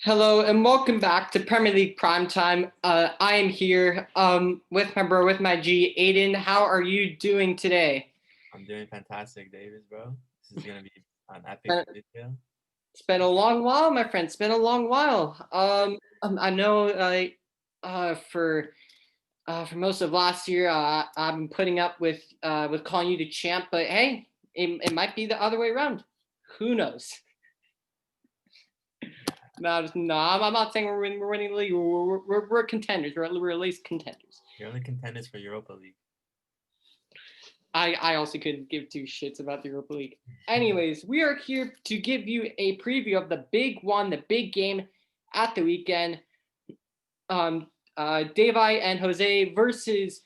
Hello and welcome back to Premier League Primetime. I am here with my bro, with my G, Aidan. How are you doing today? I'm doing fantastic, Davis, bro. This is gonna be an epic Uh, video. It's been a long while, my friend. It's been a long while. I know for most of last year, I've been putting up with calling you the champ, but hey, it might be the other way around. Who knows? No, I'm not saying we're winning the league. We're contenders. We're at least contenders. You're only contenders for Europa League. I also couldn't give two shits about the Europa League. Anyways, we are here to give you a preview of the big one, the big game at the weekend. Devi and Jose versus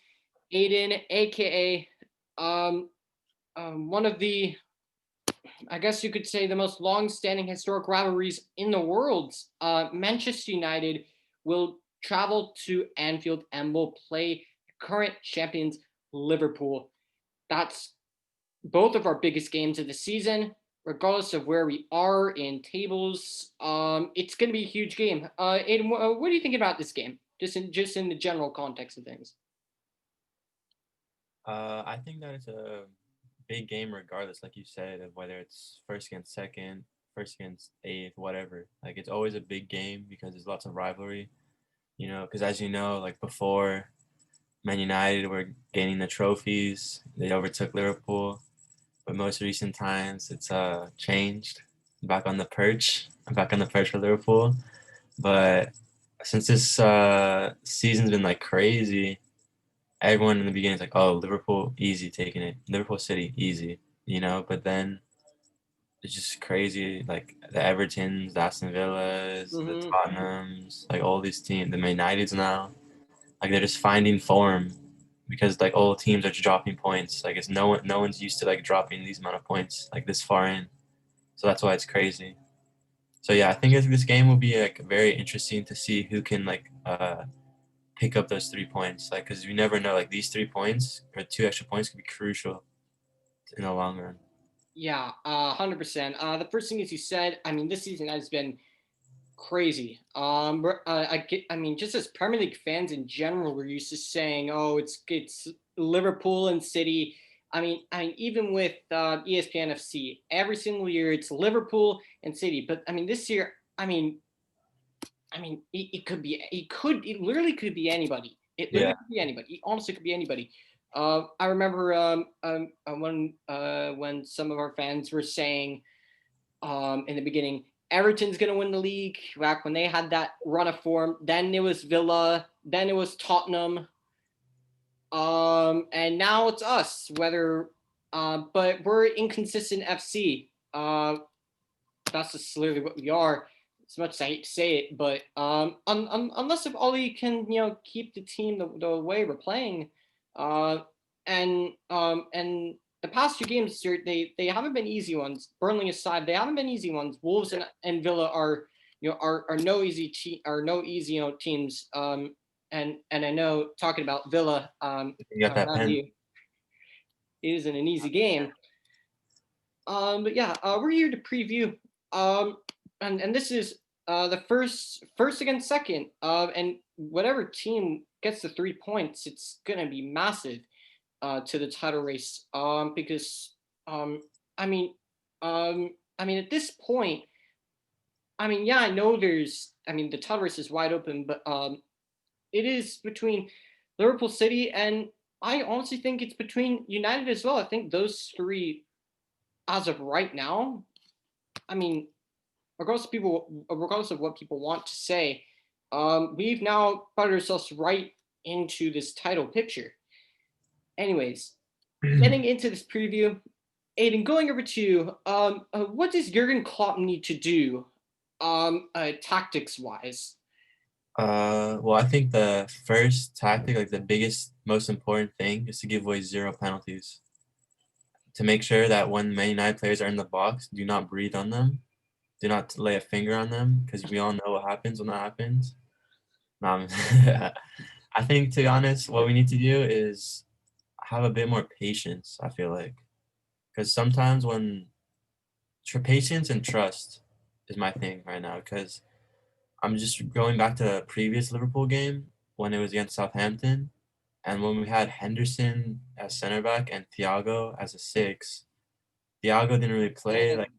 Aidan, aka one of the, I guess you could say, the most long-standing historic rivalries in the world. Manchester United will travel to Anfield and will play current champions Liverpool. That's both of our biggest games of the season, regardless of where we are in tables. It's going to be a huge game. Aiden, what do you think about this game? Just in the general context of things. I think that it's a big game, regardless, like you said, of whether it's first against second, first against eighth, whatever. Like it's always a big game because there's lots of rivalry. Because as you know, like before, Man United were gaining the trophies. They overtook Liverpool. But most recent times, it's changed. Back on the perch. I'm back on the perch for Liverpool. But since this season's been like crazy, everyone in the beginning is like, "Oh, Liverpool easy taking it. Liverpool City easy." But then it's just crazy. Like the Evertons, the Aston Villas, the Mm-hmm. Tottenhams, like all these teams, the Man Uniteds now, like they're just finding form because like all teams are just dropping points. Like it's no one's used to like dropping these amount of points like this far in. So that's why it's crazy. So yeah, I think this game will be like very interesting to see who can like pick up those 3 points. Like, because you never know. Like these 3 points or two extra points could be crucial in the long run. Yeah, 100%. The first thing is you said. I mean, this season has been crazy. I mean, just as Premier League fans in general, we're used to saying, "Oh, it's Liverpool and City." I mean, even with ESPN FC, every single year it's Liverpool and City. But I mean, this year, it could be, it literally could be anybody. It literally Yeah. could be anybody. It honestly could be anybody. I remember when some of our fans were saying in the beginning, Everton's going to win the league back when they had that run of form. Then it was Villa. Then it was Tottenham. And now it's us. But we're inconsistent FC. That's just literally what we are. As much as I hate to say it, but unless if Ollie can keep the team the way we're playing, uh, and the past two games this year they haven't been easy ones. Burnley aside, they haven't been easy ones. Wolves and Villa are no easy teams. And I know talking about Villa You got that around pen. you isn't an easy game. But yeah, we're here to preview. And this is the first against second. And whatever team gets the 3 points, it's gonna be massive to the title race. Because I mean, at this point, yeah, I know the title race is wide open, but it is between Liverpool City and I honestly think it's between United as well. I think those three, as of right now, I mean, regardless of what people want to say, we've now put ourselves right into this title picture. Anyways, getting into this preview, Aiden, going over to you. What does Jurgen Klopp need to do, tactics wise? Well, I think the first tactic, like the biggest, most important thing, is to give away zero penalties. To make sure that when Man United players are in the box, do not breathe on them, do not lay a finger on them, because we all know what happens when that happens. Um, I think, to be honest, what we need to do is have a bit more patience. I feel like, because sometimes when patience and trust is my thing right now, because I'm just going back to the previous Liverpool game when it was against Southampton, and when we had Henderson as center back and Thiago as a six. Thiago didn't really play like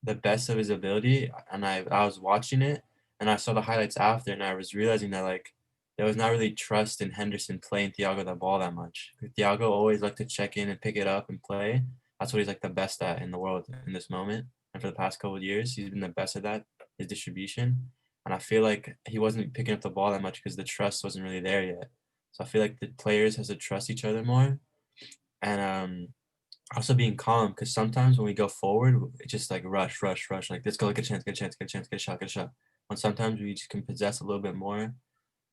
the best of his ability, and I was watching it, and I saw the highlights after, and I was realizing that like there was not really trust in Henderson playing Thiago the ball that much. Thiago always liked to check in and pick it up and play. That's what he's like the best at in the world in this moment. And for the past couple of years, he's been the best at that, his distribution. And I feel like he wasn't picking up the ball that much because the trust wasn't really there yet. So I feel like the players has to trust each other more. And also being calm because sometimes when we go forward, it's just like rush, rush, rush. Like let's go, get a chance, get a chance, get a chance, get a shot, get a shot. When sometimes we just can possess a little bit more,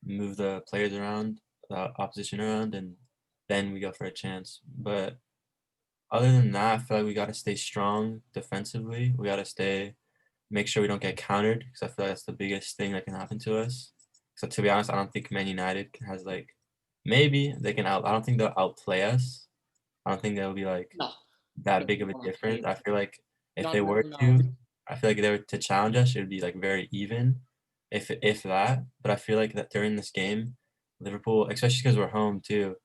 move the players around, the opposition around, and then we go for a chance. But other than that, I feel like we got to stay strong defensively. We got to make sure we don't get countered because I feel like that's the biggest thing that can happen to us. So to be honest, I don't think Man United has like maybe they can out. I don't think they'll outplay us. I don't think they'll be like No, that big of a no, difference. I feel like if they no, were no. to, I feel like if they were to challenge us, it would be like very even, if that. But I feel like that during this game, Liverpool, especially because we're home too,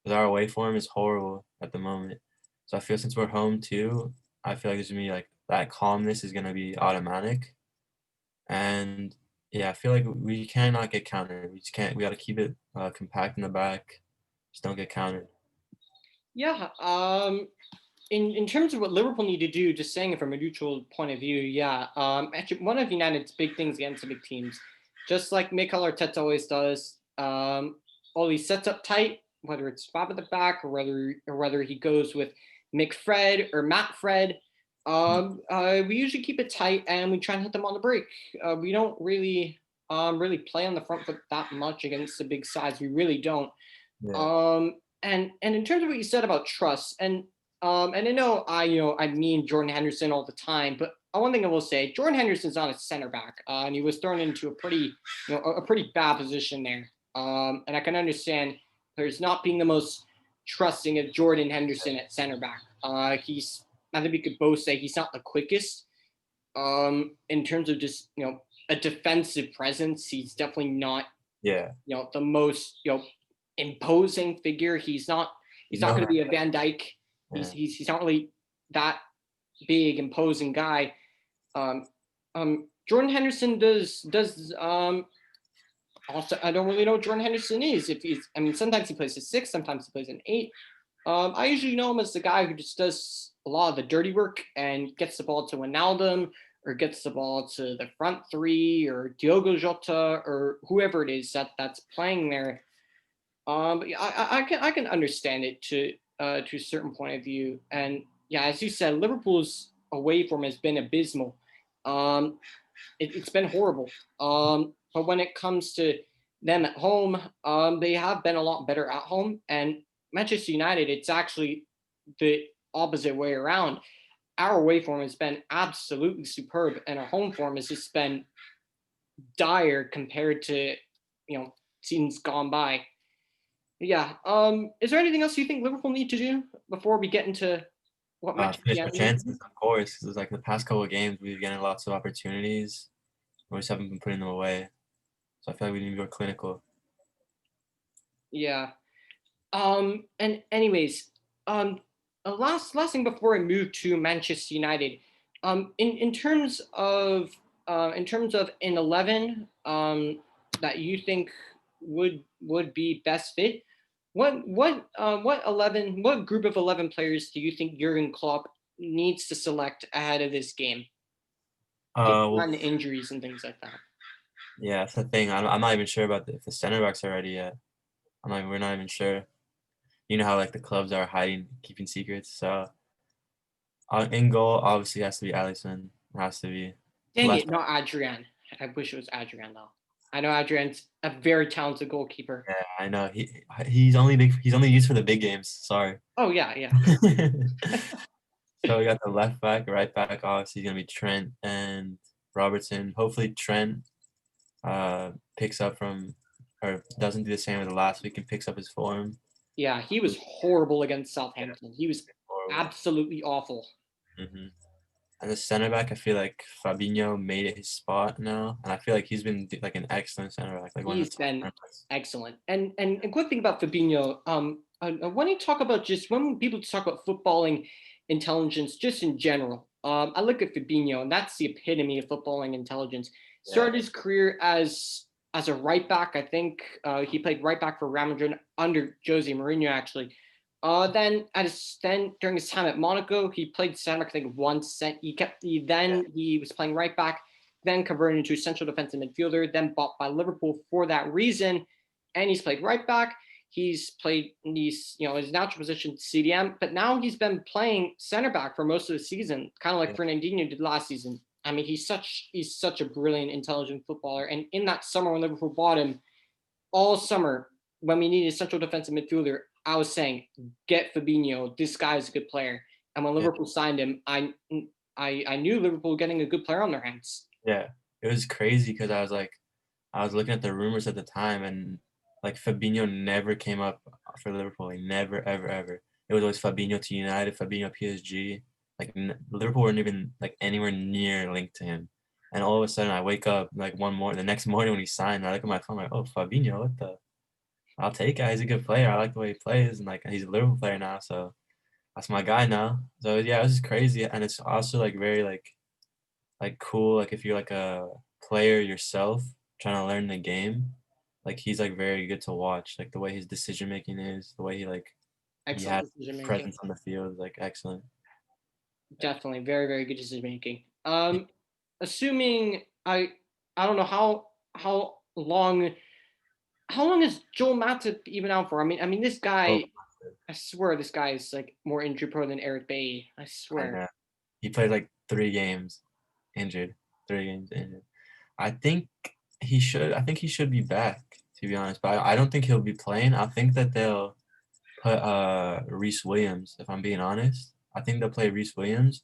because our away form is horrible at the moment. So I feel since we're home too, I feel like there's gonna be like that calmness is gonna be automatic, and yeah, I feel like we cannot get countered. We just can't. We got to keep it compact in the back. Just don't get countered. Yeah. In terms of what Liverpool need to do, just saying it from a neutral point of view, yeah. Actually, one of United's big things against the big teams, just like Mikel Arteta always does, all he sets up tight, whether it's Fab at the back or whether he goes with McFred or Matt Fred. We usually keep it tight and we try and hit them on the break. We don't really play on the front foot that much against the big sides. We really don't. Yeah. And in terms of what you said about trust, and I know I mean Jordan Henderson all the time, but one thing I will say, Jordan Henderson's not a center back, and he was thrown into a pretty a pretty bad position there. And I can understand there's not being the most trusting of Jordan Henderson at center back. He's I think we could both say he's not the quickest. In terms of just a defensive presence, he's definitely not Yeah. the most imposing figure. He's not No. going to be a Van Dyke. Yeah. He's not really that big imposing guy. Um, Jordan Henderson does also I don't really know what Jordan Henderson is. If he's I mean sometimes he plays a six, sometimes he plays an eight. I usually know him as the guy who just does a lot of the dirty work and gets the ball to Wijnaldum or gets the ball to the front three or Diogo Jota or whoever it is that's playing there. But yeah, I can understand it to a certain point of view, and yeah, as you said, Liverpool's away form has been abysmal. Um, it's been horrible. But when it comes to them at home, they have been a lot better at home. And Manchester United, it's actually the opposite way around. Our away form has been absolutely superb, and our home form has just been dire compared to seasons gone by. Yeah. Is there anything else you think Liverpool need to do before we get into what Manchester Finish our United need to chances, do? of course. 'Cause it's like the past couple of games, we've getting lots of opportunities. We just haven't been putting them away. So I feel like we need to be more clinical. Yeah. And anyways, last thing before I move to Manchester United, in terms of an 11, that you think would be best fit, what group of 11 players do you think Jurgen Klopp needs to select ahead of this game, taking Well, on the injuries and things like that? yeah, that's the thing. I'm not even sure about if the center backs are ready yet. We're not even sure. You know how like the clubs are hiding, keeping secrets. So in goal, obviously has to be Alisson. Has to be Dang left. it, not Adrian. I wish it was Adrian though. I know Adrian's a very talented goalkeeper. Yeah, I know. He's only big. He's only used for the big games. Sorry. Oh yeah, yeah. So we got the left back, right back. Obviously, gonna be Trent and Robertson. Hopefully, Trent picks up from or doesn't do the same as the last week and picks up his form. Yeah, he was horrible against Yeah, Southampton. He was horrible. absolutely awful. Hmm. And the center back, I feel like Fabinho made it his spot now, and I feel like he's been like an excellent center back, like one of He's the top been center backs. excellent. And a good thing about Fabinho, when you talk about just when people talk about footballing intelligence, just in general, I look at Fabinho, and that's the epitome of footballing intelligence. Yeah, Started his career as a right back. I think he played right back for Real Madrid under Jose Mourinho, actually. Then during his time at Monaco, he played center. I think once. yeah, He was playing right back, then converted into a central defensive midfielder, then bought by Liverpool for that reason. And he's played right back. He's played his natural position CDM, but now he's been playing center back for most of the season, kind of like yeah, Fernandinho did last season. I mean, he's such a brilliant, intelligent footballer. And in that summer when Liverpool bought him, all summer when we needed a central defensive midfielder, I was saying, get Fabinho. This guy's a good player. And when yeah. Liverpool signed him, I knew Liverpool getting a good player on their hands. Yeah. It was crazy because I was looking at the rumors at the time, and like Fabinho never came up for Liverpool. Like never, ever, ever. It was always Fabinho to United, Fabinho PSG. Like Liverpool weren't even like anywhere near linked to him. And all of a sudden, I wake up like the next morning when he signed. I look at my phone, like, oh, Fabinho, what the? I'll take it. He's a good player. I like the way he plays, and like he's a Liverpool player now, so that's my guy now. So yeah, it was just crazy, and it's also like very like cool. Like if you're like a player yourself trying to learn the game, like he's like very good to watch. Like the way his decision making is, the way he Excellent has decision making. presence on the field is like excellent. Definitely very, very good decision making. Assuming I don't know how long is Joel Matip even out for? I mean this Oh, guy, I swear this guy is like more injury prone than Eric Bailly. I I swear. know. He played like 3 games injured. 3 games injured. I think I think he should be back, to be honest. But I don't think he'll be playing. I think that they'll put Reese Williams, if I'm being honest. I think they'll play Reese Williams.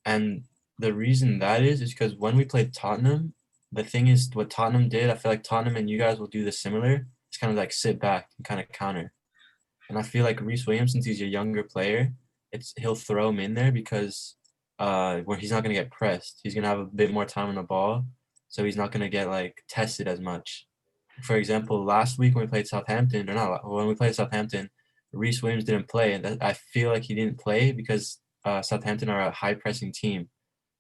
And the reason that is because when we played Tottenham, the thing is what Tottenham did, I feel like Tottenham and you guys will do the similar. It's kind of like sit back and kind of counter. And I feel like Reese Williams, since he's a younger player, he'll throw him in there because where he's not gonna get pressed. He's gonna have a bit more time on the ball, so he's not gonna get like tested as much. For example, last week when we played Southampton, or not when we played Southampton, Reese Williams didn't play, and I feel like he didn't play because Southampton are a high pressing team.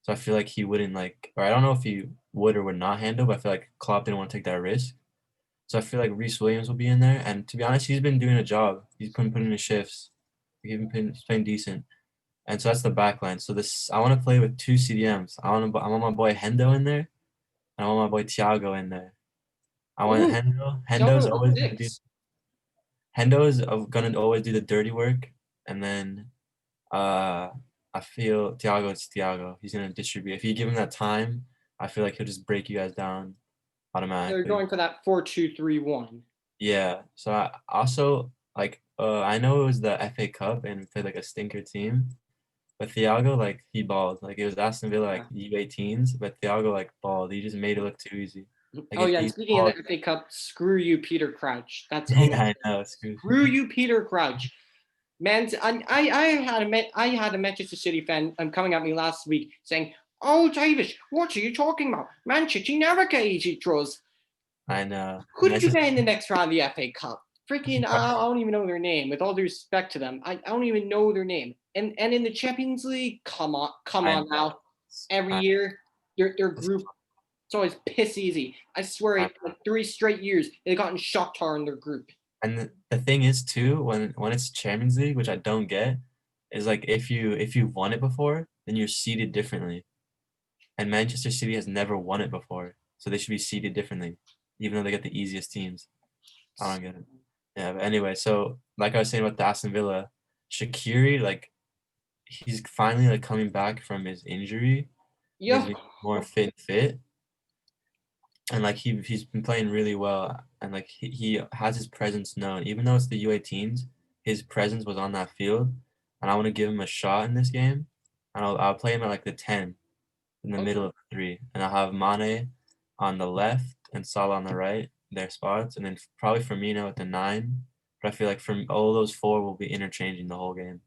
So I feel like he wouldn't like, or I don't know if he would or would not handle, but I feel like Klopp didn't want to take that risk. So I feel like Reese Williams will be in there, and to be honest, he's been doing a job. He's been putting in shifts. He's playing decent, and so that's the back line. So this, I want to play with two CDMs. I want my boy Hendo in there, and I want my boy Thiago in there. I want Ooh, Hendo. Thiago with the six. Hendo is gonna always do the dirty work, and then uh, I feel Thiago is Thiago. He's gonna distribute. If you give him that time, I feel like he'll just break you guys down They're automatically. going for that 4-2-3-1. Yeah. So I also like I know it was the FA Cup and we played like a stinker team, but Thiago like he balled. Like it was Aston Villa like Yeah. U18s, but Thiago like balled. He just made it look too easy. Like Oh if yeah, and he speaking of the balled, FA Cup, screw you, Peter Crouch. That's yeah, amazing. I know. Screw. Screw you, Peter Crouch. Man, I had a Manchester City fan coming at me last week saying, "Oh, Davis, what are you talking about? Manchester never get easy draws. I know. Who did you Manchester. get in the next round of the FA Cup? Freaking, I don't even know their name. With all due respect to them, I don't even know their name. And in the Champions League, come I on know. now. Every I, year, their group, it's always piss easy. I swear, I, like 3 straight years, they've gotten Shakhtar in their group. and the thing is too, when it's Champions League, which I don't get, is like if you won it before, then you're seated differently. And Manchester City has never won it before, so they should be seeded differently, even though they get the easiest teams. I don't get it. Yeah, but anyway, so like I was saying about the Aston Villa, Shaqiri, like he's finally like coming back from his injury, and he's Yeah, been more fit, and like he's been playing really well, and like he has his presence known, even though it's the U18s, his presence was on that field, and I want to give him a shot in this game, and I'll play him at like the 10 in the middle okay. of the three, and I'll have Mane on the left and Salah on the right, their spots, and then probably Firmino at the 9. But I feel like from all those four will be interchanging the whole game.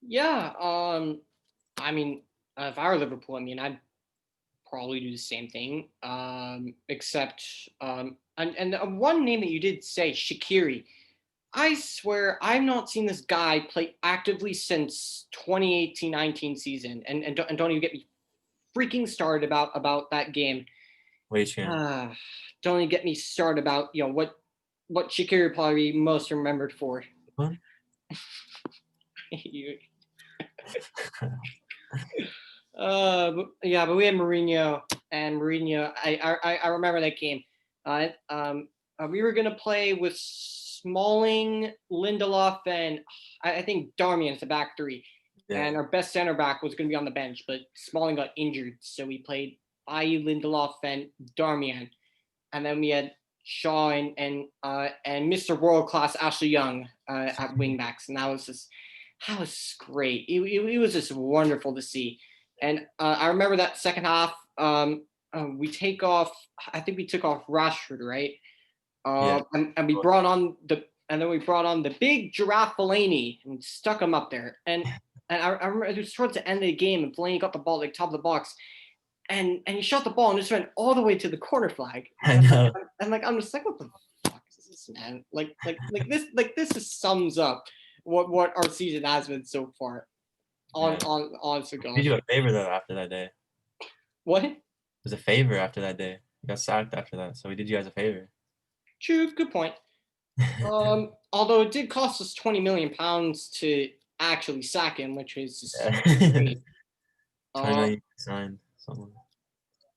Yeah, I mean, if I were Liverpool, I mean, I'd probably do the same thing. Except and one name that you did say, Shaqiri. I swear I've not seen this guy play actively since 2018-19 season, and don't even get me freaking started about that game. Which game? Don't even get me started about what Shaqiri probably most remembered for. One? You- but we had Mourinho, and Mourinho. I remember that game. We were gonna play with Smalling, Lindelof, and I think Darmian as the back three. Yeah. And our best center back was gonna be on the bench, but Smalling got injured, so we played Lindelof and Darmian, and then we had Shaw and Mr. World Class Ashley Young at wingbacks, and that was great. It was just wonderful to see. And I remember that second half. We take off. I think we took off Rashford, right? Yeah. And we brought on the big giraffe Fellaini and stuck him up there. And I remember it was towards the end of the game, and Fellaini got the ball like top of the box, and he shot the ball and just went all the way to the corner flag. I know. And like I'm just like, what the fuck is this, man? Like this just sums up what our season has been so far. On to go. Did you a favor though after that day? What? It was a favor after that day. You got sacked after that, so we did you guys a favor. True, good point. Although it did cost us £20 million to actually sack him, which was just great. 20 million signed someone.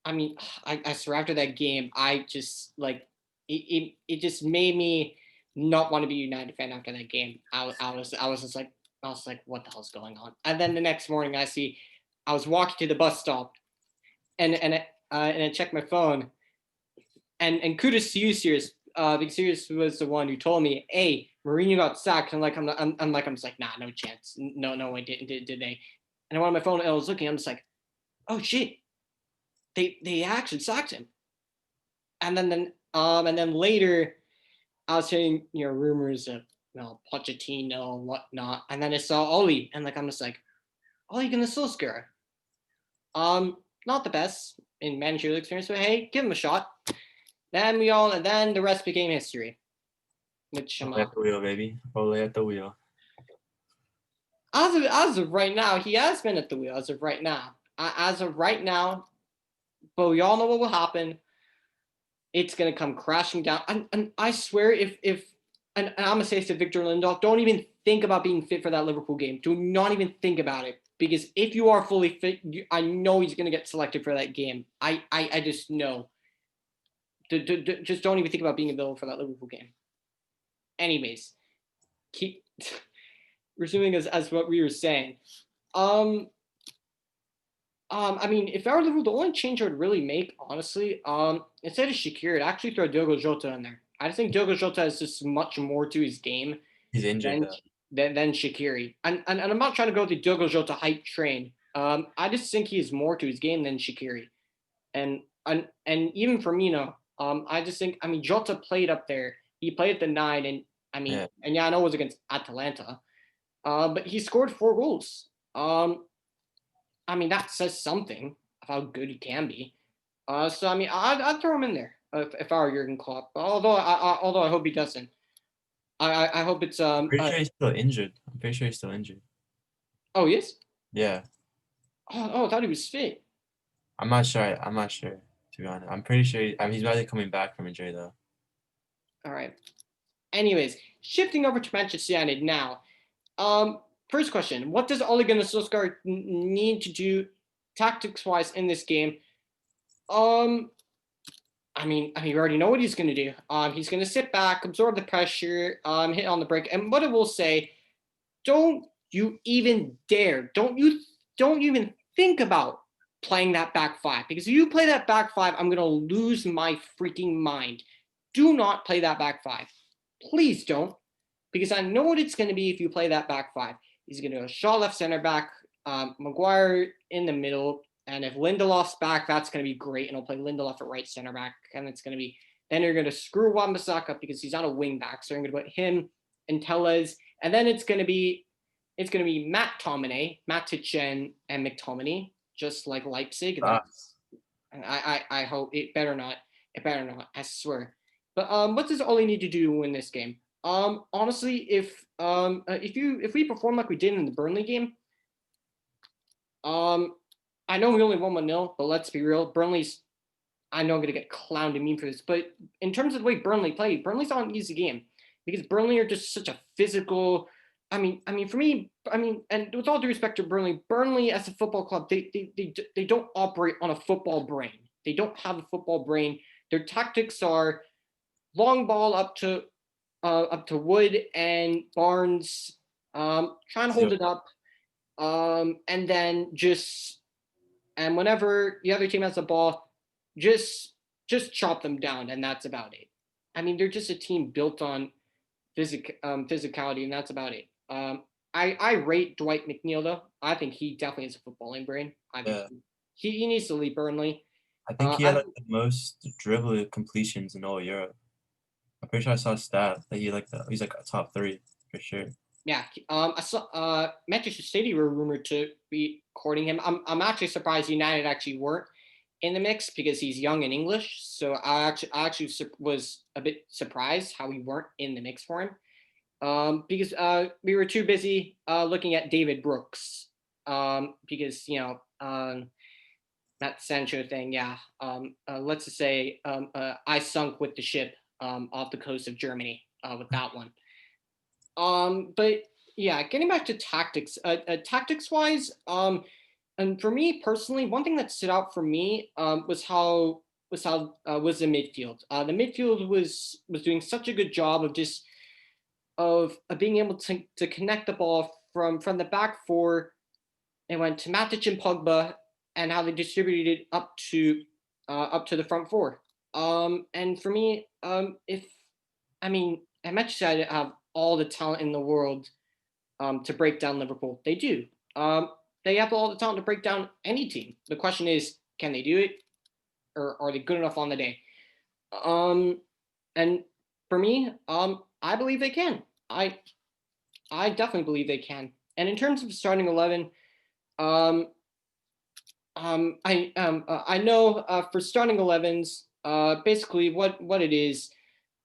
I mean, I swear after that game, I just like it just made me not want to be a United fan after that game. I was just like, I was like, what the hell's going on? And then the next morning, I was walking to the bus stop, and I checked my phone, and kudos to you, Sirius, because Sirius was the one who told me, hey, Mourinho got sacked. And like I'm just like, nah, no chance, no way, did they? And I went on my phone and I was looking, I'm just like, oh shit, they actually sacked him. And then later, I was hearing rumors of Pochettino and whatnot, and then I saw Oli, and like I'm just like, Ole Gunnar Solskjaer, not the best in managerial experience, but hey, give him a shot. And then the rest became history. Which Ole at the wheel, baby. Ole at the wheel. As of right now, he has been at the wheel. As of right now, but we all know what will happen. It's gonna come crashing down. And I swear, if and I'm gonna say this to Victor Lindelof, don't even think about being fit for that Liverpool game. Do not even think about it, because if you are fully fit, I know he's gonna get selected for that game. I just know. Just don't even think about being available for that Liverpool game. Anyways, keep resuming as what we were saying. I mean, if I were Liverpool, the only change I would really make, honestly, instead of Shaqiri, I'd actually throw Diogo Jota in there. I just think Diogo Jota has just much more to his game He's injured than Shaqiri. And I'm not trying to go the Diogo Jota hype train. I just think he has more to his game than Shaqiri. And even Firmino, I just think, I mean, Jota played up there. He played at the 9, and I mean, Yeah. and yeah, I know it was against Atalanta, but he scored 4 goals. I mean, that says something of how good he can be. So I mean, I'd throw him in there if I were Jurgen Klopp. Although I hope he doesn't. I hope it's Pretty sure he's still injured. I'm pretty sure he's still injured. Oh, he is? Yeah. Oh, I thought he was fit. I'm not sure, to be honest. I'm pretty sure he's probably coming back from injury though. All right. Anyways, shifting over to Manchester United now. First question: what does Ole Gunnar Solskjaer need to do tactics-wise in this game? I mean, you already know what he's going to do. He's going to sit back, absorb the pressure, hit on the break. And what I will say, don't you even dare, don't you even think about playing that back 5. Because if you play that back 5, I'm going to lose my freaking mind. Do not play that back 5. Please don't. Because I know what it's going to be if you play that back 5. He's going to go Shaw left center back, Maguire in the middle, and if Lindelof's back, that's going to be great, and he'll play Lindelof at right center back, and it's going to be, then you're going to screw Wan-Bissaka because he's not a wing back, so you're going to put him and Tellez, and then it's going to be Matt Tominay, Matic and McTominay, just like Leipzig. Ah, I hope it better not. It better not. I swear. But what does Oli need to do to win this game? Honestly, if we perform like we did in the Burnley game, I know we only won 1-0, but let's be real. Burnley's I know I'm gonna get clowned and mean for this, but in terms of the way Burnley played, Burnley's not an easy game because Burnley are just such a physical. For me, and with all due respect to Burnley, Burnley as a football club, they don't operate on a football brain. They don't have a football brain. Their tactics are long ball up to Wood and Barnes, trying to hold it up, and then just and whenever the other team has the ball, just chop them down, and that's about it. I mean, they're just a team built on physicality, and that's about it. I rate Dwight McNeil though. I think he definitely has a footballing brain. I think yeah. he needs to leave Burnley. I think he had I like the most dribble completions in all Europe. I'm pretty sure I saw a stat that he's like a top three for sure. Yeah, I saw Manchester City were rumored to be courting him. I'm actually surprised United actually weren't in the mix because he's young and English. So I actually was a bit surprised how we weren't in the mix for him. Because we were too busy looking at David Brooks. Because that Sancho thing, yeah. Let's just say I sunk with the ship off the coast of Germany with that one. But yeah, getting back to tactics, tactics wise, and for me personally, one thing that stood out for me was the midfield. The midfield was doing such a good job of just of being able to connect the ball from the back four. It went to Matic and Pogba, and how they distributed it up to the front four. And for me, if I mean, I mentioned I have all the talent in the world to break down Liverpool. They do. They have all the talent to break down any team. The question is, can they do it, or are they good enough on the day? Um, and for me, I believe they can. I definitely believe they can. And in terms of starting 11, um, I know for starting 11s, basically what it is.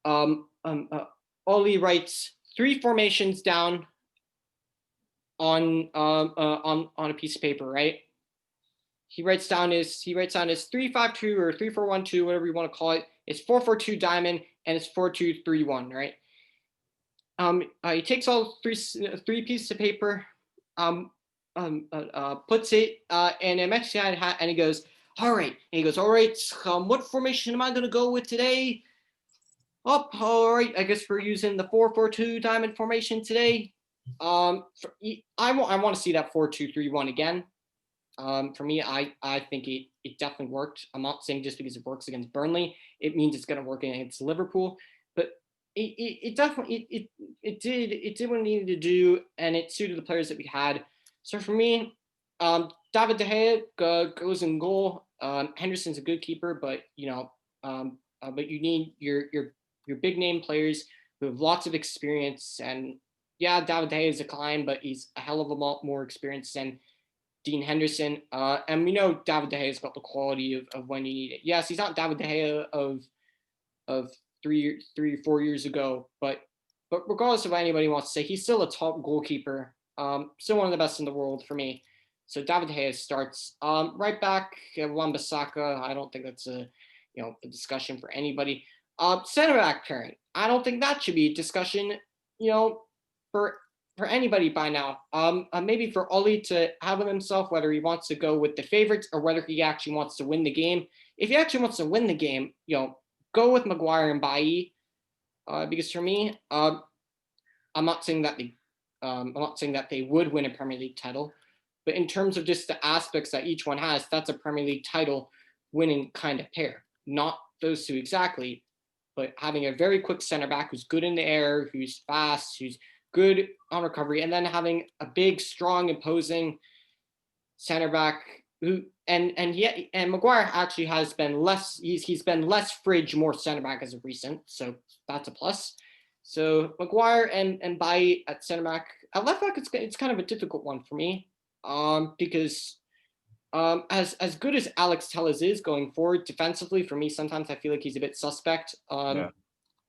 Um, um, uh, Oli writes three formations down on a piece of paper, right? He writes down his 3-5-2 or 3-4-1-2, whatever you want to call it. It's 4-4-2 diamond, and it's 4-2-3-1, right? He takes all three pieces of paper, puts it in a Mexican hat, and he goes, all right. And he goes, all right. What formation am I going to go with today? Oh, all right. I guess we're using the 4-4-2 diamond formation today. I want to see that 4-2-3-1 again. For me, I think it definitely worked. I'm not saying just because it works against Burnley, it means it's going to work against Liverpool. But it definitely it did what it needed to do, and it suited the players that we had. So for me, David De Gea goes in goal. Henderson's a good keeper, but but you need your big name players who have lots of experience. And yeah, David De Gea is a climb, but he's a hell of a lot more experienced than Dean Henderson. And we know David De Gea's got the quality of when you need it. Yes, he's not David De Gea of 4 years ago, but regardless of what anybody wants to say, he's still a top goalkeeper. Still one of the best in the world for me. So David De Gea starts. Right back, Wan-Bissaka. I don't think that's a discussion for anybody. Center back pairing. I don't think that should be a discussion. For anybody by now. Maybe for Oli to have him himself, whether he wants to go with the favorites or whether he actually wants to win the game. If he actually wants to win the game, go with Maguire and Bailly. Because for me, I'm not saying that they would win a Premier League title, but in terms of just the aspects that each one has, that's a Premier League title winning kind of pair. Not those two exactly, but having a very quick center back who's good in the air, who's fast, who's good on recovery, and then having a big, strong, imposing center back who and Maguire actually has been less. He's been less fridge, more center back as of recent, so that's a plus. So Maguire and Bailly at center back. At left back, it's kind of a difficult one for me, because As good as Alex Telles is going forward defensively, for me, sometimes I feel like he's a bit suspect. Yeah.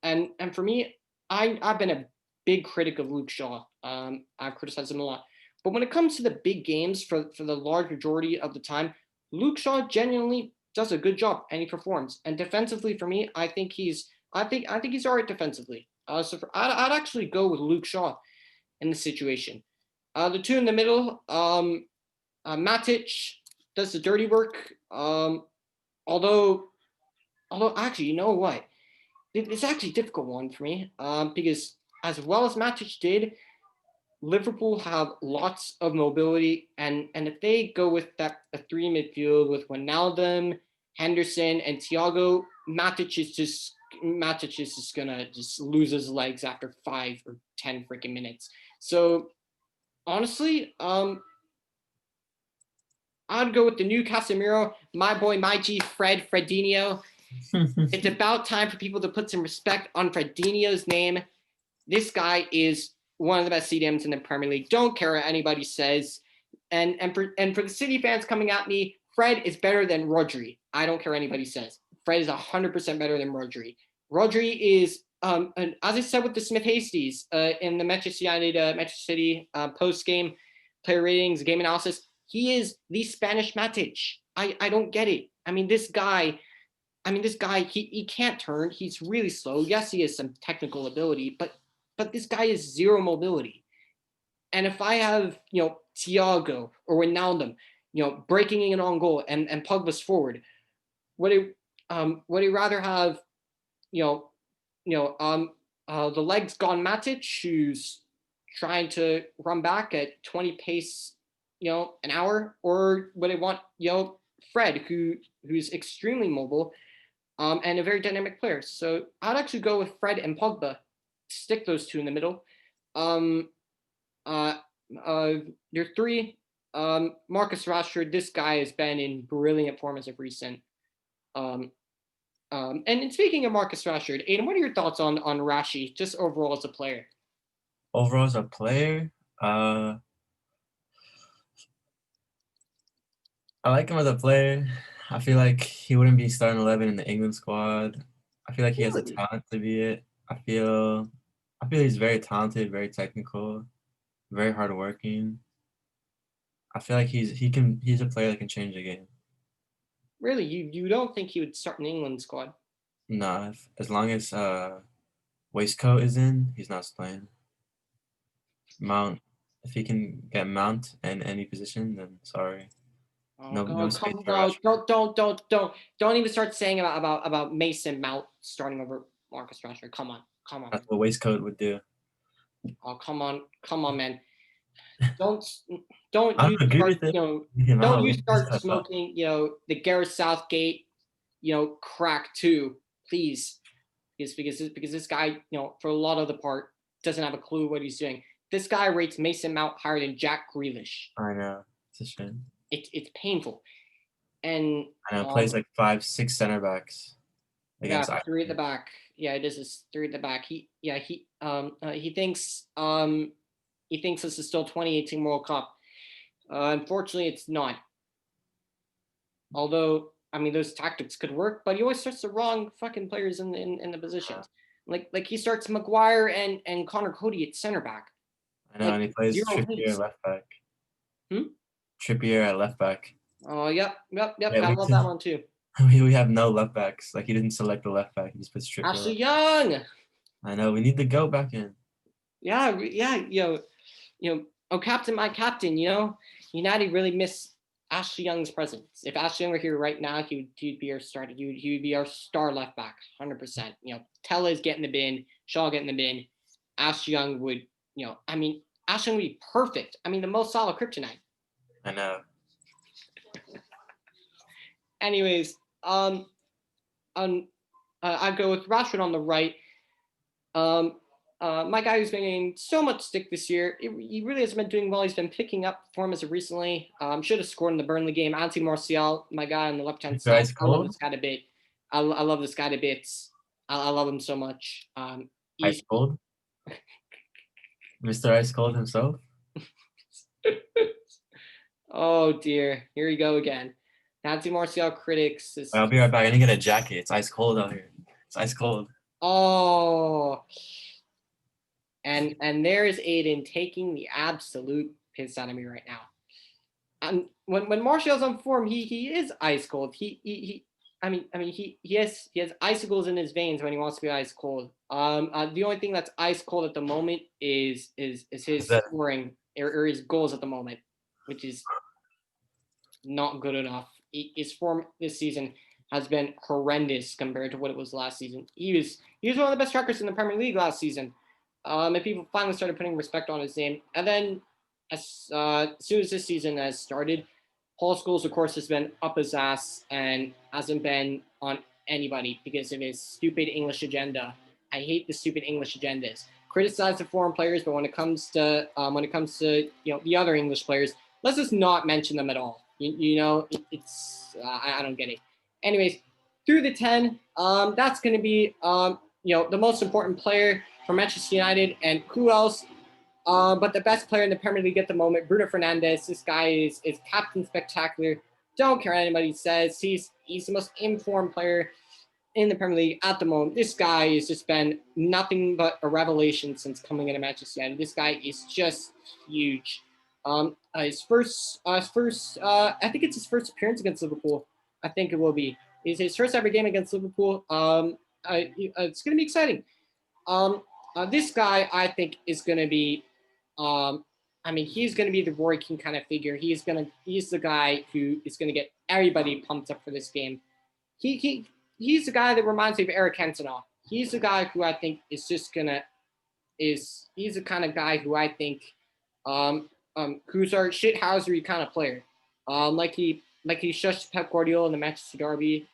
And for me, I've been a big critic of Luke Shaw. I've criticized him a lot. But when it comes to the big games, for the large majority of the time, Luke Shaw genuinely does a good job and he performs. And defensively, for me, I think he's all right defensively. I'd actually go with Luke Shaw in the situation. The two in the middle, Matic does the dirty work. Although actually, you know what? It's actually a difficult one for me because as well as Matic did, Liverpool have lots of mobility, and if they go with that a three midfield with Wijnaldum, Henderson, and Thiago, Matic is just gonna just lose his legs after 5 or 10 freaking minutes. So honestly, I'd go with the new Casemiro, my boy, my G, Fredinho. It's about time for people to put some respect on Fredinho's name. This guy is one of the best CDMs in the Premier League. Don't care what anybody says. And for the City fans coming at me, Fred is better than Rodri. I don't care what anybody says. Fred is 100% better than Rodri. Rodri is, and as I said with the Smith Hasties in the Manchester United, Manchester City post game player ratings, game analysis, he is the Spanish Matic. I don't get it. This guy, he can't turn. He's really slow. Yes, he has some technical ability, but this guy is zero mobility. And if I have, Thiago or Wijnaldum, breaking in on goal and Pogba's forward, would he rather have, you know, the legs gone Matic, who's trying to run back at 20 pace, an hour, or would I want, Fred, who's extremely mobile, and a very dynamic player. So I'd actually go with Fred and Pogba, stick those two in the middle. Um, uh, your three, Marcus Rashford. This guy has been in brilliant form as of recent. Um, and speaking of Marcus Rashford, Aidan, what are your thoughts on Rashi just overall as a player? Overall as a player, I like him as a player. I feel like he wouldn't be starting 11 in the England squad. I feel like he has the Really? talent to be it. I feel he's very talented, very technical, very hardworking. I feel like he's a player that can change the game. Really, you don't think he would start in England squad? Nah, as long as Waistcoat is in, he's not playing. Mount, if he can get Mount in any position, then sorry. Oh, No God, space come for no, Rashford. don't even start saying about Mason Mount starting over Marcus Rashford. Come on, That's man. what Waistcoat would do. Oh, come on, man. Don't don't I you don't agree start with it. Leave him don't out. you Leave start Waistcoat out. smoking the Gareth Southgate crack too, please, because this guy for a lot of the part doesn't have a clue what he's doing. This guy rates Mason Mount higher than Jack Grealish. I know. It's a shame. It's painful. And I know. Plays like 5, 6 center backs yeah, against three at the Ireland. back. Yeah, it is three at the back. He thinks this is still 2018 World Cup. Unfortunately, it's not. Although those tactics could work, but he always starts the wrong fucking players in the positions. Like he starts Maguire and Connor Cody at center back. I know, Like and he plays zero Trippier at pace. left back. Hmm? Trippier at left back. Oh, yep. Yeah, Gotta love that one too. we have no left backs. Like he didn't select the left back. He just puts Trippier Ashley left. Young. I know. We need to go back in. Yeah, yeah. Oh, captain, my captain. United really miss Ashley Young's presence. If Ashley Young were here right now, he'd be our starter. He would be our star left back, 100%. Tella's getting the bin, Shaw getting the bin. Ashley Young would, Ashley Young would be perfect. The most solid kryptonite. I know. Anyways, I'd go with Rashford on the right. My guy who's been getting so much stick this year, he really hasn't been doing well. He's been picking up performance recently. Should have scored in the Burnley game. Anthony Martial, my guy on the left-hand Mr. side. Ice I love Cold. this guy to bit. I love this guy to bits. I love him so much. Ice He's Cold. Mr. Ice Cold himself. Oh dear, here we go again. Nancy Martial critics is I'll be right back. I need to get a jacket. It's ice cold out here. It's ice cold. oh, and there's Aidan taking the absolute piss out of me right now. And when Martial's on form, he is ice cold. He he has icicles in his veins when he wants to be ice cold. The only thing that's ice cold at the moment is Is his that scoring or his goals at the moment, which is not good enough. His form this season has been horrendous compared to what it was last season. He was one of the best strikers in the Premier League last season. And people finally started putting respect on his name. And then as soon as this season has started, Paul Scholes, of course, has been up his ass and hasn't been on anybody because of his stupid English agenda. I hate the stupid English agendas. Criticize the foreign players, but when it comes to the other English players, let's just not mention them at all. I don't get it. Anyways, through the 10, that's going to be the most important player for Manchester United, and who else? But the best player in the Premier League at the moment, Bruno Fernandes. This guy is Captain Spectacular. Don't care what anybody says. He's the most informed player in the Premier League at the moment. This guy has just been nothing but a revelation since coming into Manchester United. This guy is just huge. His first, I think it's his first appearance against Liverpool. I think it will be. It's his first ever game against Liverpool. It's going to be exciting. This guy, I think, is going to be. He's going to be the Roy King kind of figure. He's the guy who is going to get everybody pumped up for this game. He's the guy that reminds me of Eric Cantona. He's the guy who I think is just gonna he's the kind of guy who I think who's our shithousery kind of player. Like he shushed Pep Guardiola in the Manchester Derby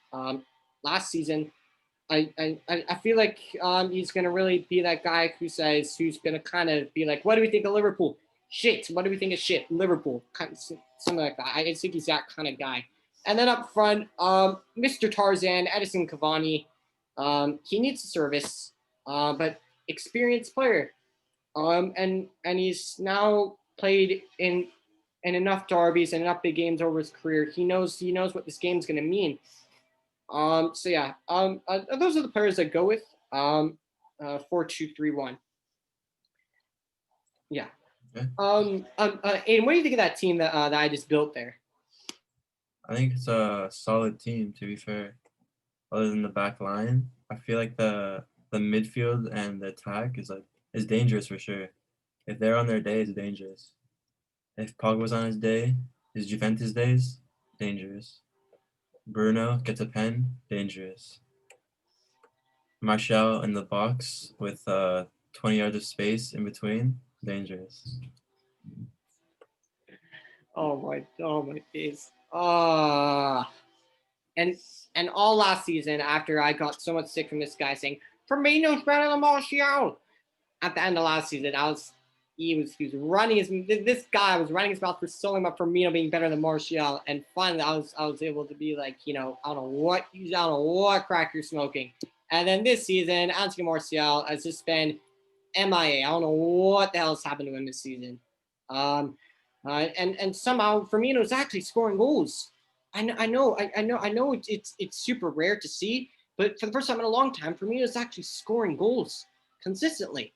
last season. I feel like he's gonna really be that guy who's gonna kind of be like, what do we think of Liverpool? Shit. What do we think of shit? Liverpool, kind of, something like that. I think he's that kind of guy. And then up front, Mr. Tarzan, Edison Cavani. He needs a service, but experienced player. And he's now played in enough derbies and enough big games over his career. He knows what this game's gonna mean. So yeah, those are the players I go with. 4-2-3-1. Yeah. okay? Aiden, what do you think of that team that I just built there? I think it's a solid team, to be fair. Other than the back line, I feel like the midfield and the attack is dangerous for sure. If they're on their day, it's dangerous. If Pogba's on his day, his Juventus days, dangerous. Bruno gets a pen, dangerous. Martial in the box with 20 yards of space in between, dangerous. Oh my face. And and all last season, after I got so much sick from this guy saying Firmino's better than Martial, at the end of last season, he was running this guy was running his mouth for so long about Firmino being better than Martial, and finally I was able to be like, I don't know what crack you're smoking. And then this season, Anthony Martial has just been MIA. I don't know what the hell's happened to him this season. And somehow Firmino's actually scoring goals. I know it's super rare to see, but for the first time in a long time, Firmino's actually scoring goals consistently.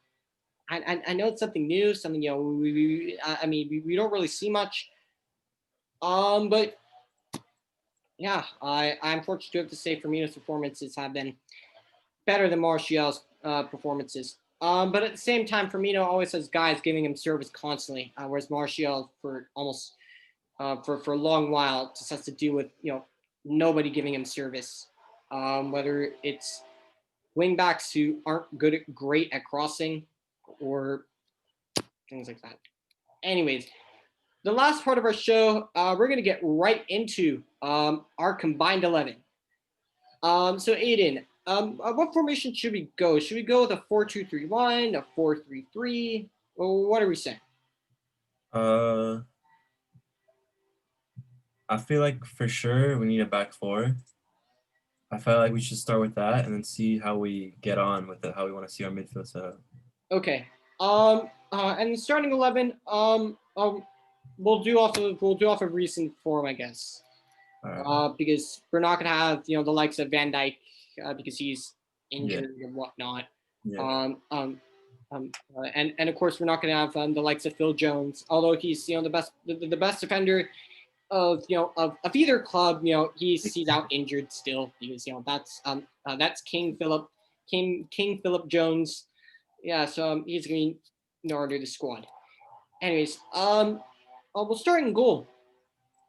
I know it's something new, something we don't really see much. But yeah, I'm fortunate to have to say Firmino's performances have been better than Martial's performances. But at the same time, Firmino always has guys giving him service constantly, whereas Martial for almost for a long while just has to deal with nobody giving him service, whether it's wing backs who aren't great at crossing or things like that. Anyways, the last part of our show, we're gonna get right into our combined 11. So Aiden, what formation should we go? Should we go with a 4-2-3-1, a 4-3-3? Well, what are we saying? Uh, I feel like for sure we need a back four. I felt like we should start with that and then see how we get on with it, how we want to see our midfield set up. Okay. And starting 11. we'll do off of recent form, I guess. Because we're not gonna have the likes of Van Dijk because he's injured and whatnot. Yeah. And of course we're not gonna have the likes of Phil Jones, although he's the best defender of of either club. He's out injured still because that's King Philip Jones. Yeah, so he's gonna be under the squad. Anyways, we'll start in goal.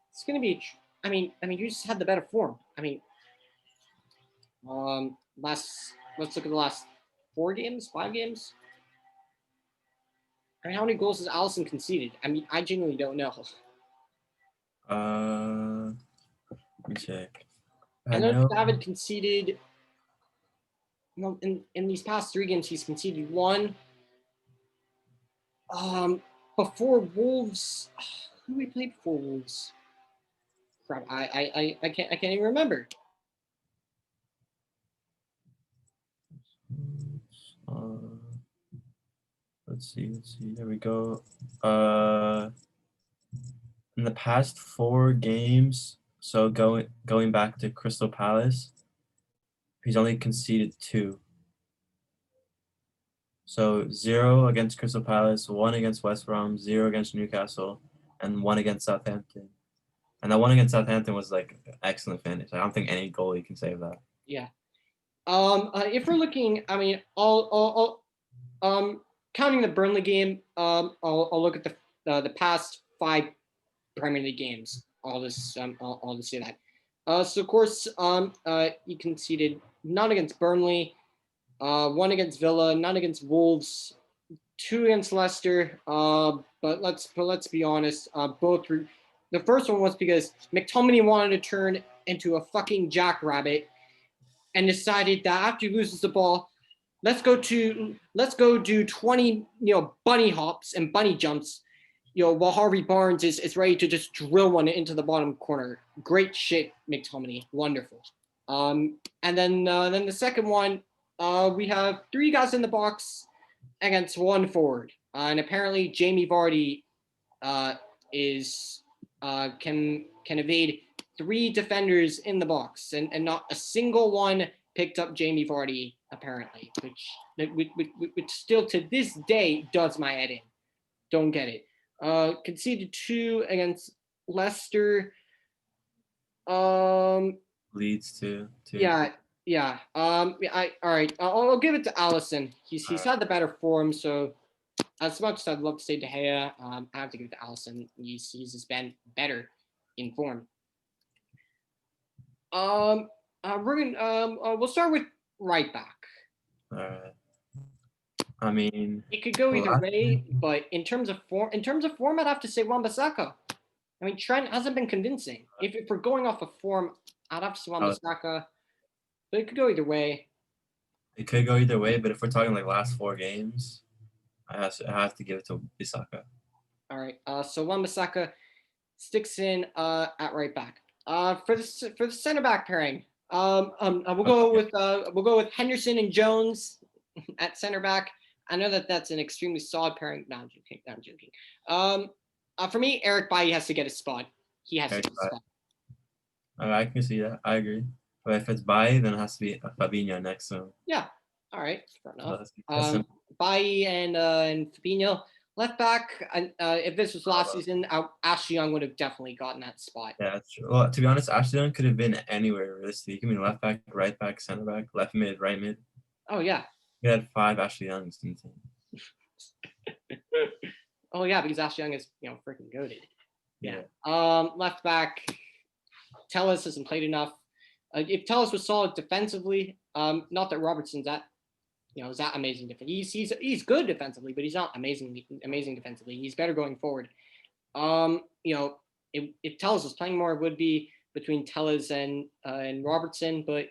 It's gonna be. You just had the better form. Let's look at the last 4 games, 5 games. How many goals has Allison conceded? I genuinely don't know. Let me check. I know David conceded. In these past 3 games, he's conceded 1. Before Wolves, who we played before Wolves? Crap, I can't even remember. Let's see. There we go. In the past 4 games, so going back to Crystal Palace, he's only conceded 2. So 0 against Crystal Palace, 1 against West Brom, 0 against Newcastle, and 1 against Southampton. And that 1 against Southampton was like excellent finish. I don't think any goalie can save that. Yeah. If we're looking, all counting the Burnley game, I'll look at the past 5 Premier League games. I'll just say that. So of course, he conceded none against Burnley, 1 against Villa, none against Wolves, 2 against Leicester. But let's be honest. Both were. The first one was because McTominay wanted to turn into a fucking jackrabbit and decided that after he loses the ball, let's go do 20 bunny hops and bunny jumps, while Harvey Barnes is ready to just drill one into the bottom corner. Great shit, McTominay, wonderful. And then the second one, we have 3 guys in the box against 1 forward, and apparently Jamie Vardy can evade 3 defenders in the box, and not a single one picked up Jamie Vardy, apparently, which still to this day does my head in. Don't get it. Conceded 2 against Leicester. Leeds too. Yeah. All right. I'll give it to Allison. He's had the better form, so as much as I'd love to say De Gea, I have to give it to Allison. He's just been better in form. We'll start with right back. All right. It could go either way, but in terms of form, I'd have to say Wan-Bissaka. Trent hasn't been convincing. If we're going off of form, I'd have to say Wan-Bissaka. But it could go either way. It could go either way, but if we're talking like last 4 games, I have to give it to Bissaka. All right. So Wan-Bissaka sticks in at right back. For the center back pairing, we'll go with Henderson and Jones at center back. I know that's an extremely solid pairing. No, I'm joking. For me, Eric Bailly has to get a spot. He has to get a spot. I can see that. I agree. But if it's Bailly, then it has to be Fabinho next. So yeah. All right. Fair enough. Bailly and Fabinho. Left back, if this was last season, Ashley Young would have definitely gotten that spot. Yeah, that's true. Well, to be honest, Ashley Young could have been anywhere realistically. He could be left back, right back, center back, left mid, right mid. Oh yeah. We had 5 Ashley Youngs in the team. Oh yeah, because Ashley Young is freaking goated. Yeah. Left back, Telles hasn't played enough. If Telles was solid defensively, not that Robertson's that. Is that amazing defense? He's good defensively, but he's not amazing defensively. He's better going forward. If Telles was playing more, it would be between Telles and Robertson, but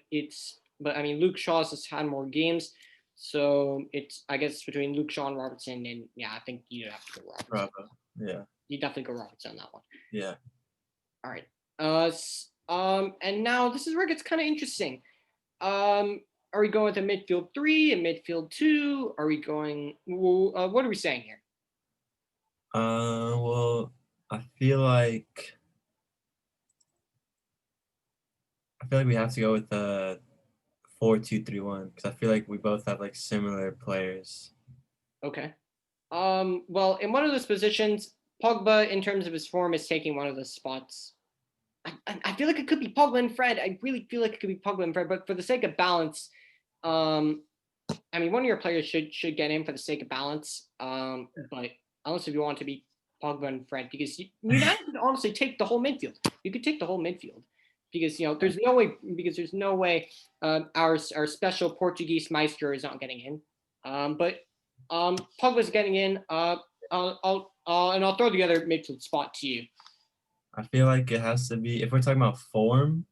Luke Shaw's has had more games, so I guess it's between Luke Shaw and Robertson, and I think you have to go Robertson. Yeah. You definitely go Robertson on that one. Yeah. All right. And now this is where it gets kind of interesting. Are we going with a midfield 3, a midfield 2? Are we going? What are we saying here? Well, I feel like we have to go with the 4-2-3-1 because I feel like we both have like similar players. Okay. Well, in one of those positions, Pogba, in terms of his form, is taking one of those spots. I feel like it could be Pogba and Fred. I really feel like it could be Pogba and Fred, but for the sake of balance, I mean, one of your players should get in for the sake of balance. But unless if you want to be Pogba and Fred, because United could honestly take the whole midfield. You could take the whole midfield because there's no way our special Portuguese maestro is not getting in. But Pogba's getting in. And I'll throw the other midfield spot to you. I feel like it has to be, if we're talking about form,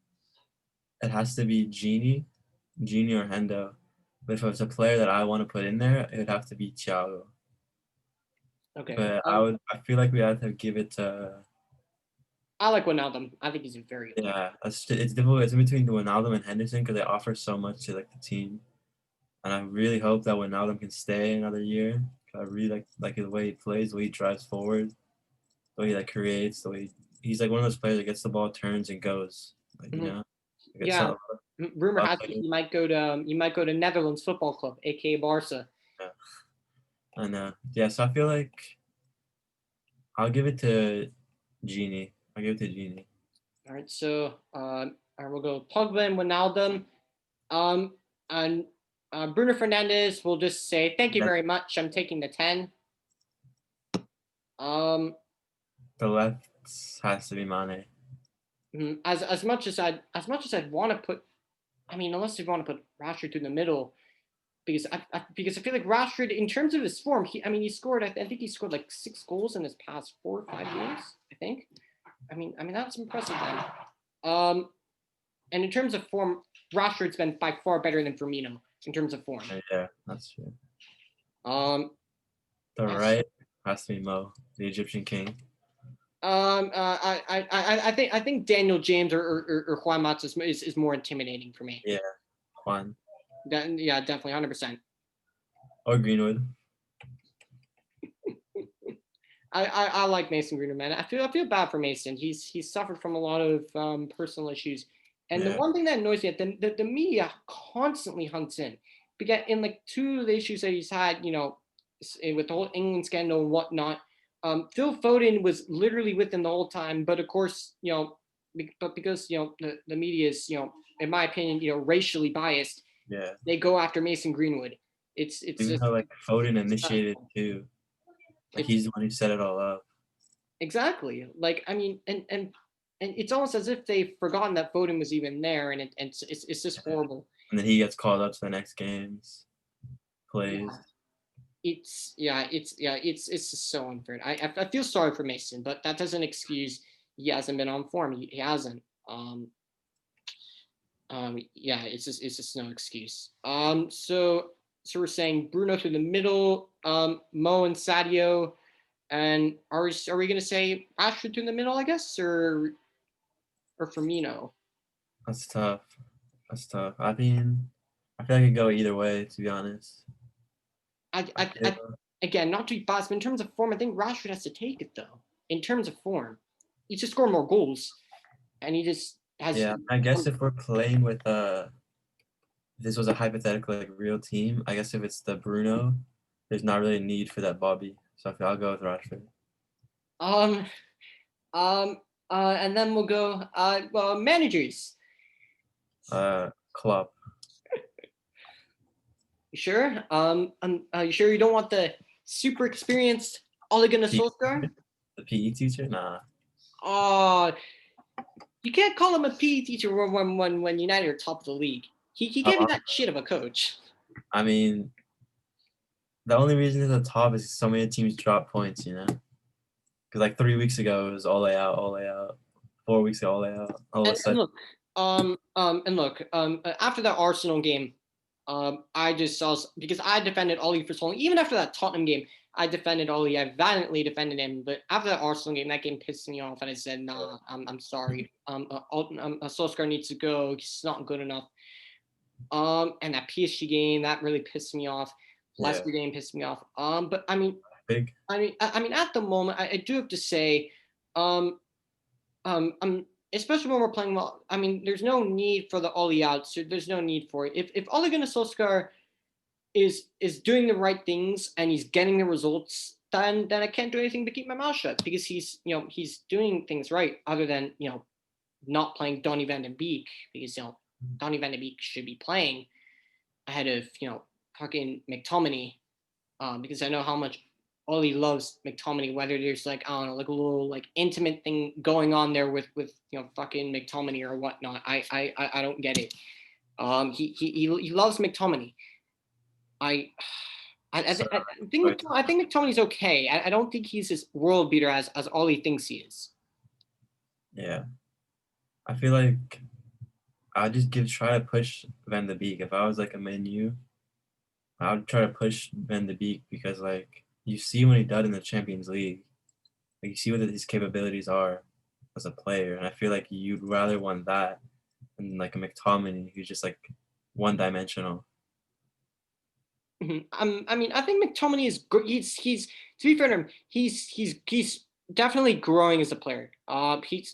it has to be Genie or Hendo. But if it's a player that I want to put in there, it would have to be Thiago. Okay. But I feel like we have to give it to. I like Wijnaldum. I think he's a very good. Yeah, it's difficult. It's in between the Wijnaldum and Henderson because they offer so much to like the team, and I really hope that Wijnaldum can stay another year. I really like the way he plays, the way he drives forward, the way he like creates, the way he's like one of those players that gets the ball, turns, and goes. Like Mhm. like it's Yeah. Rumor has it players, you might go to Netherlands Football Club, aka Barca. yeah. And yeah, so I feel like I'll give it to Genie. I'll give it to Genie. All right, so we'll go Pogba and Wijnaldum. And Bruno Fernandez will just say thank you That very much. I'm taking the 10. Um, the left has to be Mane. as much as I'd want to put, I mean, unless you want to put Rashford through the middle, because I feel like Rashford, in terms of his form, he scored. I think he scored like 6 goals in his past 4 or 5 games. I think. I mean that's impressive then. And in terms of form, Rashford's been by far better than Firmino in terms of form. Yeah, that's true. Um, The right has to be Mo, the Egyptian king. I think Daniel James or Juan Mata is more intimidating for me. Yeah, Juan. Yeah, definitely 100%. Or Greenwood. I like Mason Greenwood, man. I feel bad for Mason. He's suffered from a lot of personal issues, and the Yeah. one thing that annoys me, the media constantly hunts in, because in like 2 of the issues that he's had, with the whole England scandal and whatnot, Phil Foden was literally with him the whole time, but of course, but because the media is in my opinion racially biased, Yeah. they go after Mason Greenwood. It's Even just how like Foden initiated too. Like it's he's the one who set it all up. exactly like I mean, and it's almost as if they've forgotten that Foden was even there, and it's just horrible. And then he gets called up to the next games, Yeah, plays. it's just so unfair. I feel sorry for Mason, but that doesn't excuse he hasn't been on form. He hasn't. Yeah, it's just no excuse. So we're saying Bruno through the middle, Mo and Sadio, and are we gonna say Rashford through the middle? I guess, or Firmino. That's tough. That's tough. I mean, I feel like it could go either way, to be honest. I again, not to be biased, but in terms of form, I think Rashford has to take it though. In terms of form, he just scored more goals, and he just has. Yeah, I guess if we're playing with if this was a hypothetical like real team, I guess if it's the Bruno, there's not really a need for that Bobby. So I'll go with Rashford. Um, and then we'll go. Well, managers. Klopp. You sure? You sure you don't want the super experienced Ole Gunnar P- Solskjaer? the PE teacher? Nah. Oh, you can't call him a PE teacher when United are top of the league. He can't be that shit of a coach. I mean, the only reason it's the top is so many teams drop points, you know? Because like 3 weeks ago, it was all out, all out. 4 weeks ago, all out. All of a And sudden, look, after that Arsenal game, I just saw because I defended Ollie for so long. Even after that Tottenham game, I defended Ollie. I valiantly defended him. But after that Arsenal game, that game pissed me off, and I said, "Nah, I'm sorry. Solskjaer needs to go. He's not good enough." And that PSG game that really pissed me off. yeah, Leicester game pissed me off. But I mean, big. at the moment, I do have to say. Um, especially when we're playing well. I mean, there's no need for the Ollie outs. There's no need for it. If Ole Gunnar Solskjaer is doing the right things and he's getting the results, then I can't do anything but keep my mouth shut because he's doing things right. Other than not playing Donny van den Beek because Donny van den Beek should be playing ahead of fucking McTominay, because I know how much Ollie loves McTominay. Whether there's like I don't know, like a little like intimate thing going on there with fucking McTominay or whatnot. I don't get it. He loves McTominay. I So, I think McTominay's okay. I don't think he's as world beater as Ollie thinks he is. yeah, I feel like I'd just try to push Van de Beek. If I was like a menu, I would try to push Van de Beek because like you see what he did in the Champions League, like you see what his capabilities are as a player, and I feel like you'd rather want that than like a McTominay who's just like one dimensional. I mean, I think McTominay is he's to be fair to him, he's definitely growing as a player.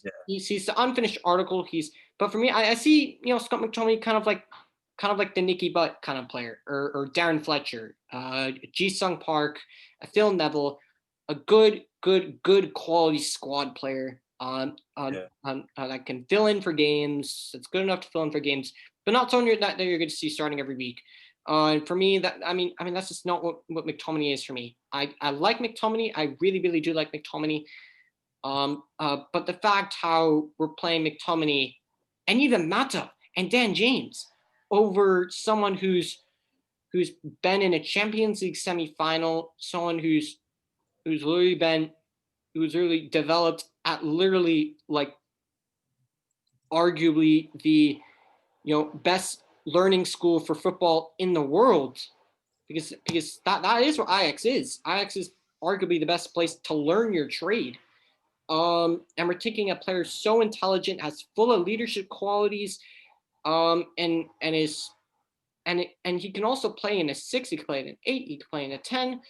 Yeah, He's the unfinished article. But for me, I see Scott McTominay kind of like the Nicky Butt kind of player, or Darren Fletcher, Ji Sung Park, Phil Neville, a good quality squad player. yeah, That can fill in for games. That's good enough to fill in for games, but not someone that you're going to see starting every week. And for me, I mean that's just not what McTominay is for me. I like McTominay. I really really do like McTominay. But the fact how we're playing McTominay and even Mata and Dan James over someone who's been in a Champions League semifinal, someone who's literally developed at literally like arguably the best learning school for football in the world, because that is what Ajax is. Ajax is arguably the best place to learn your trade. And we're taking a player so intelligent, has full of leadership qualities, and is and he can also play in a 6, he can play in an 8, he can play in a 10.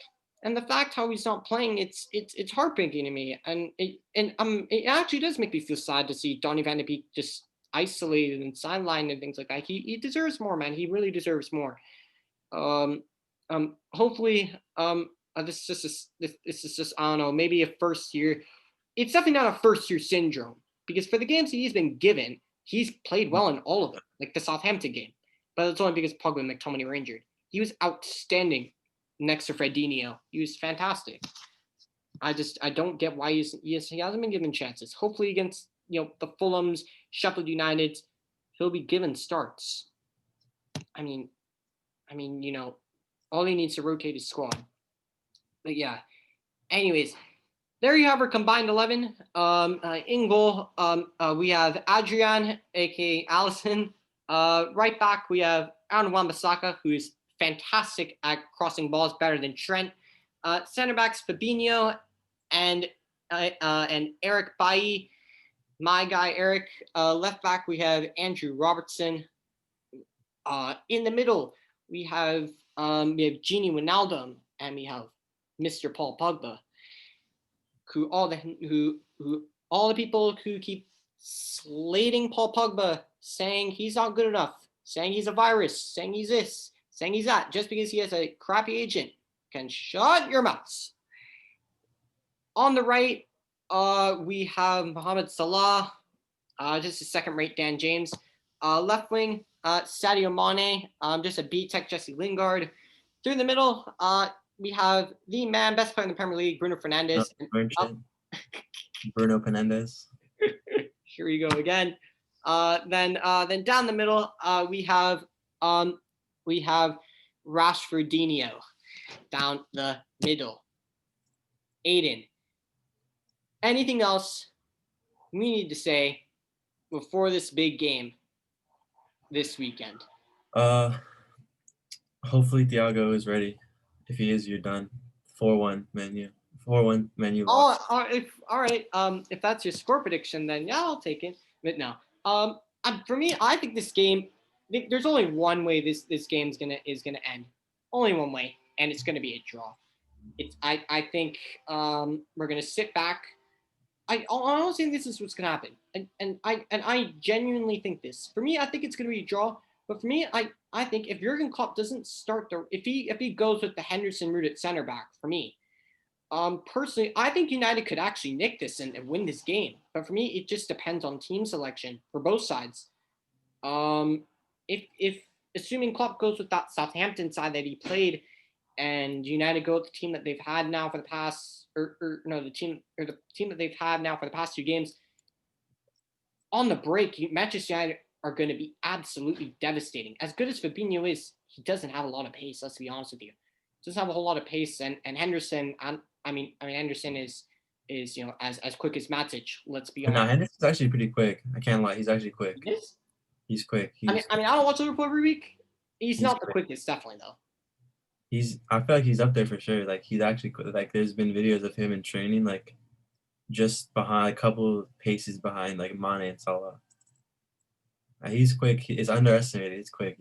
And the fact how he's not playing, it's heartbreaking to me, and it actually does make me feel sad to see Donny van de Beek just isolated and sidelined and things like that. He deserves more, man. He really deserves more. Um, Hopefully, this is just I don't know, maybe a first year. It's definitely not a first year syndrome because for the games he's been given, he's played well in all of them, like the Southampton game. But it's only because Pogba and McTominay were injured. He was outstanding next to Fabinho. He was fantastic. I don't get why he hasn't been given chances. Hopefully against the Fulhams, Sheffield United, he'll be given starts. I mean, all he needs to rotate his squad. But yeah. Anyways, there you have our combined 11. In goal, we have Adrian, aka Allison. Right back, we have Aaron Wan-Bissaka, who is fantastic at crossing balls, better than Trent. Center backs Fabinho and Eric Bailly, my guy Eric. Left back, we have Andrew Robertson. In the middle, we have Gini Wijnaldum, and we have Mr. Paul Pogba, who all the people who keep slating Paul Pogba, saying he's not good enough, saying he's a virus, saying he's this, saying he's that, just because he has a crappy agent, can shut your mouths. On the right, we have Mohamed Salah, just a second-rate Dan James. Left wing, Sadio Mane, just a B-Tech Jesse Lingard. Through the middle, we have the man, best player in the Premier League, Bruno Fernandes. Bruno Fernandes. Here we go again. Then down the middle, we have Rashfordinho down the middle. Aidan, anything else we need to say before this big game this weekend? Hopefully Thiago is ready. If he is, you're done. 4-1 menu. 4-1 menu Oh, loss. all right. If that's your score prediction, then yeah, I'll take it. But no. For me, I think this game. There's only one way this game's gonna end. Only one way, and it's gonna be a draw. I think we're gonna sit back. I honestly think this is what's gonna happen, and I genuinely think this. For me, I think it's gonna be a draw. But for me, I think if Jurgen Klopp doesn't start the if he goes with the Henderson route at center back, for me, personally, I think United could actually nick this and win this game. But for me, it just depends on team selection for both sides. Um, if assuming Klopp goes with that Southampton side that he played, and United go with the team that they've had now for the past, or no, the team that they've had now for the past 2 games, on the break, Manchester United are going to be absolutely devastating. As good as Fabinho is, he doesn't have a lot of pace. Let's be honest with you, he doesn't have a whole lot of pace. And Henderson, I mean Henderson is as quick as Matic. Let's be And now honest. Henderson's actually pretty quick. I can't lie, he's actually quick. He is? He's quick. I mean, I don't watch Liverpool every week. He's He's not the quick. quickest, definitely though. I feel like he's up there for sure. Like he's actually like there's been videos of him in training like just behind a couple paces behind like Mane and Salah. He's quick. He's underestimated. He's quick.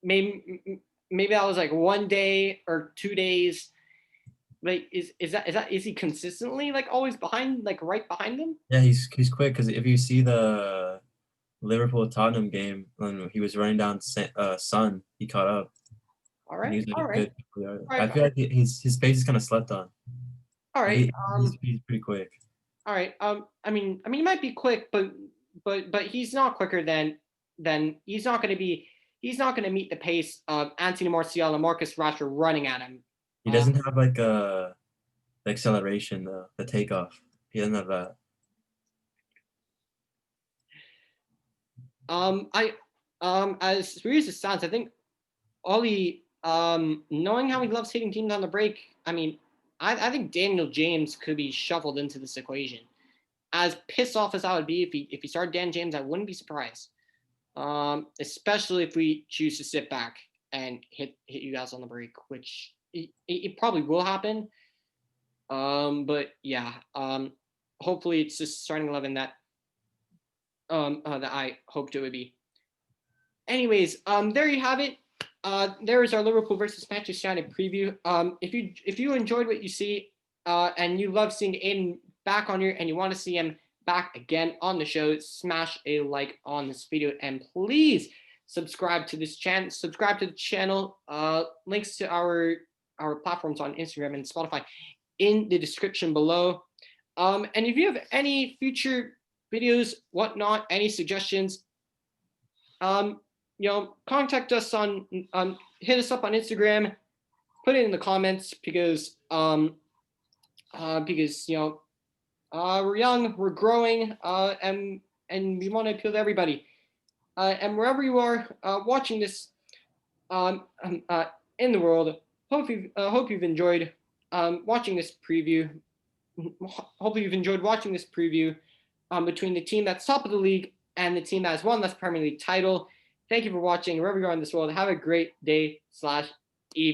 Maybe that was like 1 day or 2 days. Like is he consistently like always behind, like right behind them? Yeah, he's quick because if you see the Liverpool Tottenham game when he was running down Son, he caught up All and he right, was like all a right, good. all I right, feel like his pace is kind of slept on. all But right. he's pretty quick. All right. I mean, he might be quick, but he's not quicker than he's not going to meet the pace of Anthony Martial and Marcus Rashford running at him. He doesn't have like the acceleration, the takeoff. He doesn't have that. I as weird as it sounds, I think Ollie, knowing how he loves hitting teams on the break, I mean, I think Daniel James could be shuffled into this equation. As pissed off as I would be if he started Dan James, I wouldn't be surprised. Especially if we choose to sit back and hit you guys on the break, which it probably will happen. But yeah, hopefully it's just starting 11 that I hoped it would be. Anyways, there you have it. There is our Liverpool versus Manchester United preview. If you enjoyed what you see, and you love seeing Aidan back on here, and you want to see him back again on the show, smash a like on this video, and please subscribe to this channel. Subscribe to the channel. Links to our platforms on Instagram and Spotify in the description below. And if you have any future videos, whatnot, any suggestions, contact us on hit us up on Instagram, put it in the comments because we're young, we're growing, and we want to appeal to everybody. And wherever you are watching this in the world, hope you've enjoyed watching this preview. Hopefully you've enjoyed watching this preview between the team that's top of the league and the team that has won this Premier League title. Thank you for watching. Wherever you are in this world, have a great day / evening.